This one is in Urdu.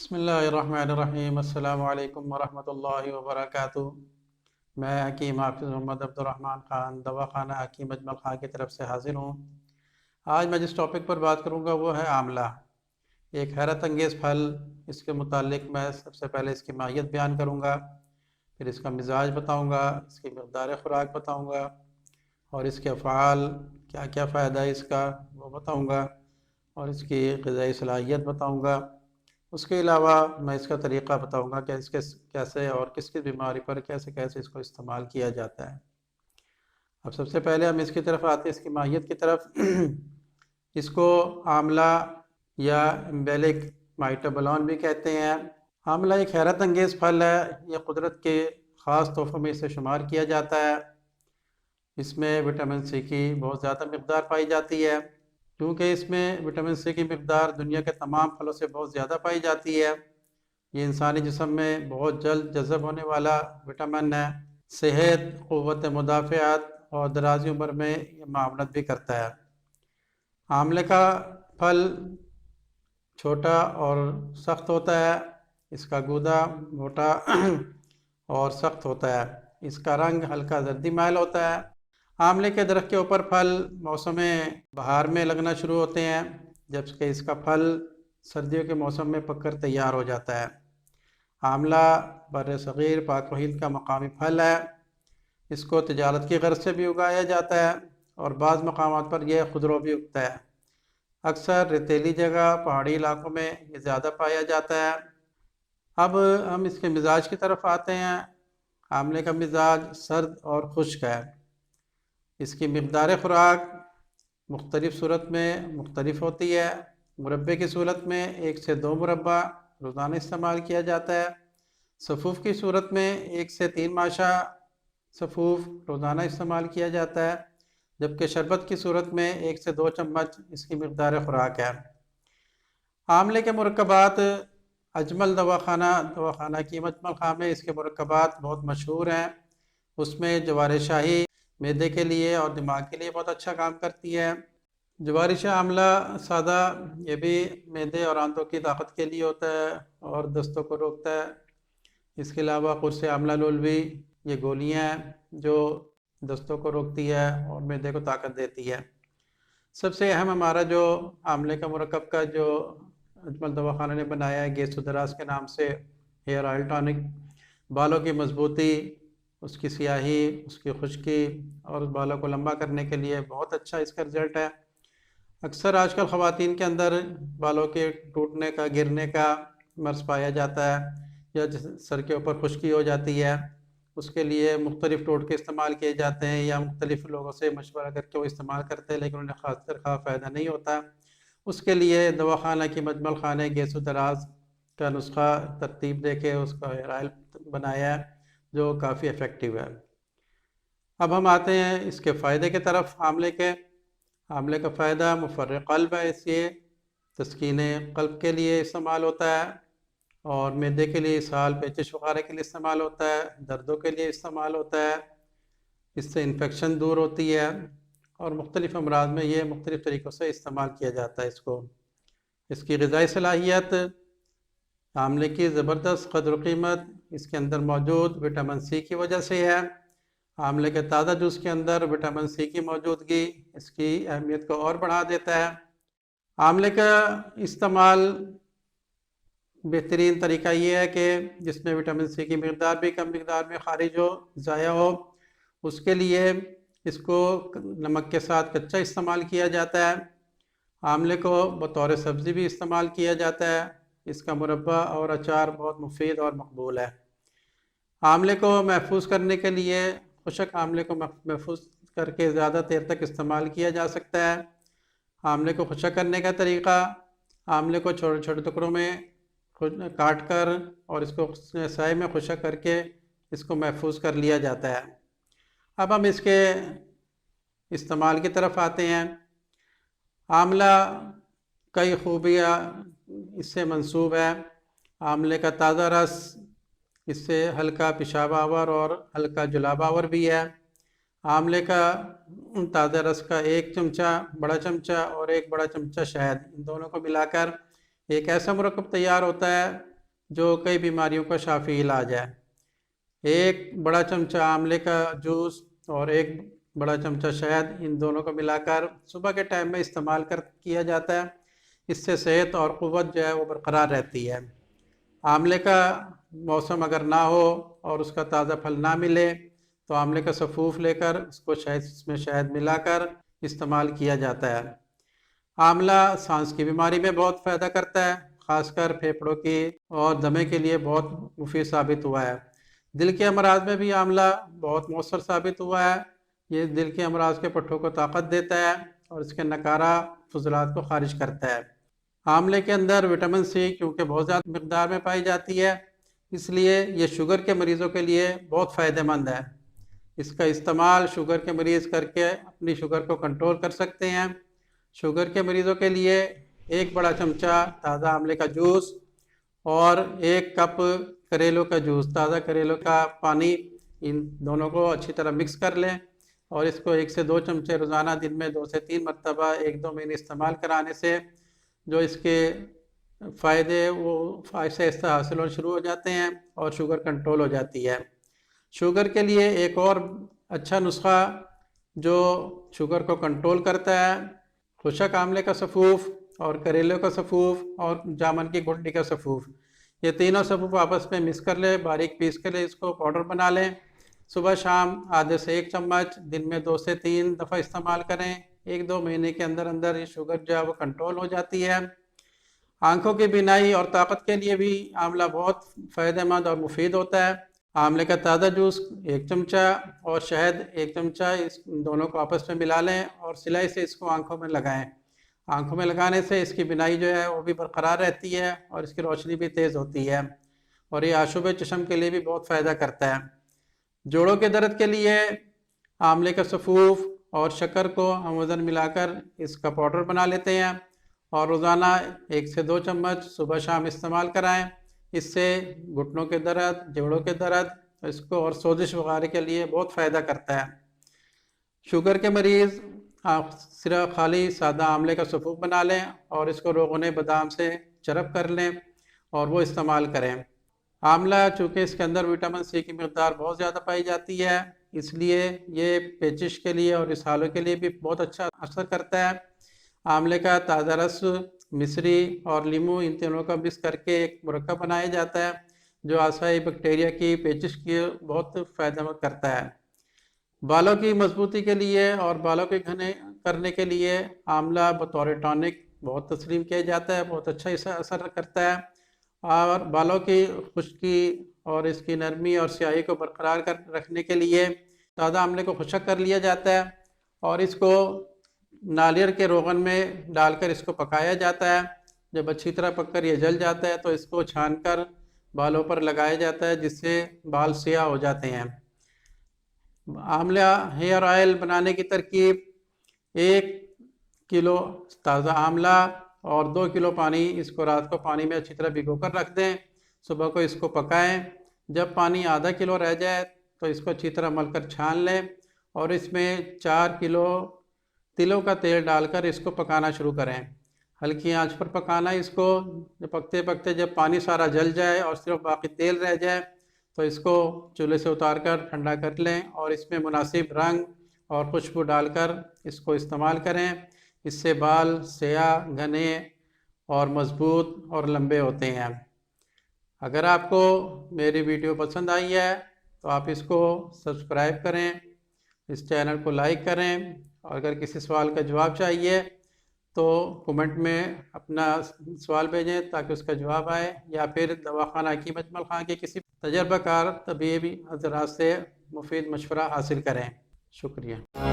بسم اللہ الرحمن الرحیم۔ السلام علیکم ورحمۃ اللہ وبرکاتہ۔ میں حکیم حافظ محمد عبدالرحمن خان دواخانہ حکیم اجمل خان کی طرف سے حاضر ہوں۔ آج میں جس ٹاپک پر بات کروں گا وہ ہے آملہ، ایک حیرت انگیز پھل۔ اس کے متعلق میں سب سے پہلے اس کی ماہیت بیان کروں گا، پھر اس کا مزاج بتاؤں گا، اس کی مقدار خوراک بتاؤں گا، اور اس کے افعال کیا کیا فائدہ ہے اس کا وہ بتاؤں گا، اور اس کی غذائی صلاحیت بتاؤں گا۔ اس کے علاوہ میں اس کا طریقہ بتاؤں گا کہ اس کے کیسے اور کس کس بیماری پر کیسے اس کو استعمال کیا جاتا ہے۔ اب سب سے پہلے ہم اس کی طرف آتے ہیں، اس کی ماہیت کی طرف۔ اس کو آملہ یا امبیلک مائٹوبلون بھی کہتے ہیں۔ آملہ ایک حیرت انگیز پھل ہے، یہ قدرت کے خاص تحفوں میں سے شمار کیا جاتا ہے۔ اس میں وٹامن سی کی بہت زیادہ مقدار پائی جاتی ہے۔ کیونکہ اس میں وٹامن سی کی مقدار دنیا کے تمام پھلوں سے بہت زیادہ پائی جاتی ہے، یہ انسانی جسم میں بہت جلد جذب ہونے والا وٹامن ہے۔ صحت، قوت مدافعت اور درازی عمر میں یہ معاونت بھی کرتا ہے۔ آملے کا پھل چھوٹا اور سخت ہوتا ہے، اس کا گودا موٹا اور سخت ہوتا ہے، اس کا رنگ ہلکا زردی مائل ہوتا ہے۔ آملے کے درخت کے اوپر پھل موسم بہار میں لگنا شروع ہوتے ہیں، جبکہ اس کا پھل سردیوں کے موسم میں پک کر تیار ہو جاتا ہے۔ آملہ بر صغیر پاک و ہند کا مقامی پھل ہے۔ اس کو تجارت کی غرض سے بھی اگایا جاتا ہے اور بعض مقامات پر یہ خودرو بھی اگتا ہے۔ اکثر ریتیلی جگہ، پہاڑی علاقوں میں یہ زیادہ پایا جاتا ہے۔ اب ہم اس کے مزاج کی طرف آتے ہیں۔ آملے کا مزاج سرد اور خشک ہے۔ اس کی مقدار خوراک مختلف صورت میں مختلف ہوتی ہے۔ مربے کی صورت میں 1 سے 2 مربع روزانہ استعمال کیا جاتا ہے۔ سفوف کی صورت میں 1 سے 3 ماشا سفوف روزانہ استعمال کیا جاتا ہے، جبکہ شربت کی صورت میں 1 سے 2 چمچ اس کی مقدار خوراک ہے۔ آملے کے مرکبات اجمل دواخانہ حکیم اجمل خان میں اس کے مرکبات بہت مشہور ہیں۔ اس میں جوار شاہی معدے کے لیے اور دماغ کے لیے بہت اچھا کام کرتی ہے۔ جوار شاہ آملہ سادہ یہ بھی معدے اور آنتوں کی طاقت کے لیے ہوتا ہے اور دستوں کو روکتا ہے۔ اس کے علاوہ قرص آملہ لولوی یہ گولیاں ہیں جو دستوں کو روکتی ہے اور معدے کو طاقت دیتی ہے۔ سب سے اہم ہمارا جو آملے کا مرکب کا جو اجمل دواخانہ نے بنایا ہے گیس و دراز کے نام سے ہیئر آئل ٹانک، بالوں کی مضبوطی، اس کی سیاہی، اس کی خشکی اور اس بالوں کو لمبا کرنے کے لیے بہت اچھا اس کا رزلٹ ہے۔ اکثر آج کل خواتین کے اندر بالوں کے ٹوٹنے کا، گرنے کا مرض پایا جاتا ہے، یا سر کے اوپر خشکی ہو جاتی ہے، اس کے لیے مختلف ٹوٹکے استعمال کیے جاتے ہیں یا مختلف لوگوں سے مشورہ کر کے وہ استعمال کرتے ہیں، لیکن انہیں خاص فائدہ نہیں ہوتا۔ اس کے لیے دواخانہ حکیم اجمل خان نے گیس و دراز کا نسخہ ترتیب دے کے اس کا ہیئر آئل بنایا ہے جو کافی افیکٹو ہے۔ اب ہم آتے ہیں اس کے فائدے کی طرف۔ آملے کا فائدہ مفرق قلب ہے، اس لیے تسکین قلب کے لیے استعمال ہوتا ہے، اور معدے کے لیے اسہال، پیچش وغیرہ کے لیے استعمال ہوتا ہے، دردوں کے لیے استعمال ہوتا ہے، اس سے انفیکشن دور ہوتی ہے، اور مختلف امراض میں یہ مختلف طریقوں سے استعمال کیا جاتا ہے۔ اس کی غذائی صلاحیت، آملے کی زبردست قدر و قیمت اس کے اندر موجود وٹامن سی کی وجہ سے ہے۔ آملے کے تازہ جوس کے اندر وٹامن سی کی موجودگی اس کی اہمیت کو اور بڑھا دیتا ہے۔ آملے کا استعمال بہترین طریقہ یہ ہے کہ جس میں وٹامن سی کی مقدار بھی کم مقدار میں خارج ہو، ضائع ہو، اس کے لیے اس کو نمک کے ساتھ کچا استعمال کیا جاتا ہے۔ آملے کو بطور سبزی بھی استعمال کیا جاتا ہے، اس کا مربع اور اچار بہت مفید اور مقبول ہے۔ آملے کو محفوظ کرنے کے لیے خشک آملے کو محفوظ کر کے زیادہ دیر تک استعمال کیا جا سکتا ہے۔ آملے کو خشک کرنے کا طریقہ، آملے کو چھوٹے چھوٹے ٹکڑوں میں کاٹ کر اور اس کو سائے میں خشک کر کے اس کو محفوظ کر لیا جاتا ہے۔ اب ہم اس کے استعمال کی طرف آتے ہیں۔ آملہ کئی خوبیاں اس سے منسوب ہے۔ آملے کا تازہ رس اس سے ہلکا پیشاب آور اور ہلکا جلاب آور بھی ہے۔ آملے کا تازہ رس کا 1 چمچہ بڑا چمچہ اور 1 بڑا چمچہ شہد، ان دونوں کو ملا کر ایک ایسا مرکب تیار ہوتا ہے جو کئی بیماریوں کا شافی علاج ہے۔ ایک بڑا چمچہ آملے کا جوس اور ایک بڑا چمچہ شہد، ان دونوں کو ملا کر صبح کے ٹائم میں استعمال کیا جاتا ہے۔ اس سے صحت اور قوت جو ہے وہ برقرار رہتی ہے۔ آملے کا موسم اگر نہ ہو اور اس کا تازہ پھل نہ ملے تو آملے کا سفوف لے کر اس میں شہد ملا کر استعمال کیا جاتا ہے۔ آملہ سانس کی بیماری میں بہت فائدہ کرتا ہے، خاص کر پھیپھڑوں کی اور دمے کے لیے بہت مفید ثابت ہوا ہے۔ دل کے امراض میں بھی آملہ بہت مؤثر ثابت ہوا ہے۔ یہ دل کے امراض کے پٹھوں کو طاقت دیتا ہے اور اس کے نکارہ فضلات کو خارج کرتا ہے۔ آملے کے اندر وٹامن سی کیونکہ بہت زیادہ مقدار میں پائی جاتی ہے، اس لیے یہ شوگر کے مریضوں کے لیے بہت فائدہ مند ہے۔ اس کا استعمال شوگر کے مریض کر کے اپنی شوگر کو کنٹرول کر سکتے ہیں۔ شوگر کے مریضوں کے لیے ایک بڑا چمچہ تازہ آملے کا جوس اور ایک کپ کریلوں کا جوس، تازہ کریلوں کا پانی، ان دونوں کو اچھی طرح مکس کر لیں اور اس کو 1 سے 2 چمچے روزانہ دن میں 2 سے 3 مرتبہ 1-2 مہینے استعمال کرانے سے جو اس کے فائدے وہ آہستہ آہستہ حاصل ہونا شروع ہو جاتے ہیں اور شوگر کنٹرول ہو جاتی ہے۔ شوگر کے لیے ایک اور اچھا نسخہ جو شوگر کو کنٹرول کرتا ہے، خشک آملے کا سفوف اور کریلے کا سفوف اور جامن کی گنڈی کا سفوف، یہ تینوں سفوف آپس میں مکس کر لیں، باریک پیس کے لیں، اس کو پاؤڈر بنا لیں۔ صبح شام آدھے سے 1 چمچ، دن میں 2 سے 3 دفعہ استعمال کریں۔ 1-2 مہینے کے اندر اندر یہ شوگر جو ہے وہ کنٹرول ہو جاتی ہے۔ آنکھوں کی بینائی اور طاقت کے لیے بھی آملہ بہت فائدہ مند اور مفید ہوتا ہے۔ آملے کا تازہ جوس 1 چمچہ اور شہد 1 چمچہ، اس دونوں کو آپس میں ملا لیں اور سلائی سے اس کو آنکھوں میں لگائیں۔ آنکھوں میں لگانے سے اس کی بینائی جو ہے وہ بھی برقرار رہتی ہے اور اس کی روشنی بھی تیز ہوتی ہے اور یہ آشوب چشم کے لیے بھی بہت فائدہ کرتا ہے۔ جوڑوں کے درد کے لیے آملے کا سفوف اور شکر کو ہم وزن ملا کر اس کا پاؤڈر بنا لیتے ہیں اور روزانہ 1 سے 2 چمچ صبح شام استعمال کرائیں۔ اس سے گھٹنوں کے درد، جوڑوں کے درد، اس کو اور سوزش وغیرہ کے لیے بہت فائدہ کرتا ہے۔ شوگر کے مریض صرف خالی سادہ آملے کا سفوف بنا لیں اور اس کو روغن بادام سے چرب کر لیں اور وہ استعمال کریں۔ آملہ چونکہ اس کے اندر وٹامن سی کی مقدار بہت زیادہ پائی جاتی ہے، اس لیے یہ پیچش کے لیے اور اسہالوں کے لیے بھی بہت اچھا اثر کرتا ہے۔ آملے کا تازہ رس، مصری اور لیمو، ان تینوں کا مکس کر کے ایک مرکب بنایا جاتا ہے جو آسائی بیکٹیریا کی پیچش کی بہت فائدہ مند کرتا ہے۔ بالوں کی مضبوطی کے لیے اور بالوں کے گھنے کرنے کے لیے آملہ بطور ٹانک بہت تسلیم کیا جاتا ہے، بہت اچھا اثر کرتا ہے۔ اور بالوں کی خشکی اور اس کی نرمی اور سیاہی کو برقرار رکھنے کے لیے تازہ آملے کو خشک کر لیا جاتا ہے اور اس کو ناریل کے روغن میں ڈال کر اس کو پکایا جاتا ہے۔ جب اچھی طرح پک کر یہ جل جاتا ہے تو اس کو چھان کر بالوں پر لگایا جاتا ہے جس سے بال سیاہ ہو جاتے ہیں۔ آملہ ہیئر آئل بنانے کی ترکیب: 1 کلو تازہ آملہ اور 2 کلو پانی، اس کو رات کو پانی میں اچھی طرح بھگو کر رکھ دیں، صبح کو اس کو پکائیں۔ جب پانی آدھا کلو رہ جائے تو اس کو اچھی طرح مل کر چھان لیں اور اس میں 4 کلو تلوں کا تیل ڈال کر اس کو پکانا شروع کریں۔ ہلکی آنچ پر پکانا اس کو، پکتے پکتے جب پانی سارا جل جائے اور صرف باقی تیل رہ جائے تو اس کو چولہے سے اتار کر ٹھنڈا کر لیں اور اس میں مناسب رنگ اور خوشبو ڈال کر اس کو استعمال کریں۔ اس سے بال سیاہ، گھنے اور مضبوط اور لمبے ہوتے ہیں۔ اگر آپ کو میری ویڈیو پسند آئی ہے تو آپ اس کو سبسکرائب کریں، اس چینل کو لائک کریں، اور اگر کسی سوال کا جواب چاہیے تو کومنٹ میں اپنا سوال بھیجیں تاکہ اس کا جواب آئے، یا پھر دواخانہ حکیم اجمل خان کے کسی تجربہ کار طبیبی حضرات سے مفید مشورہ حاصل کریں۔ شکریہ۔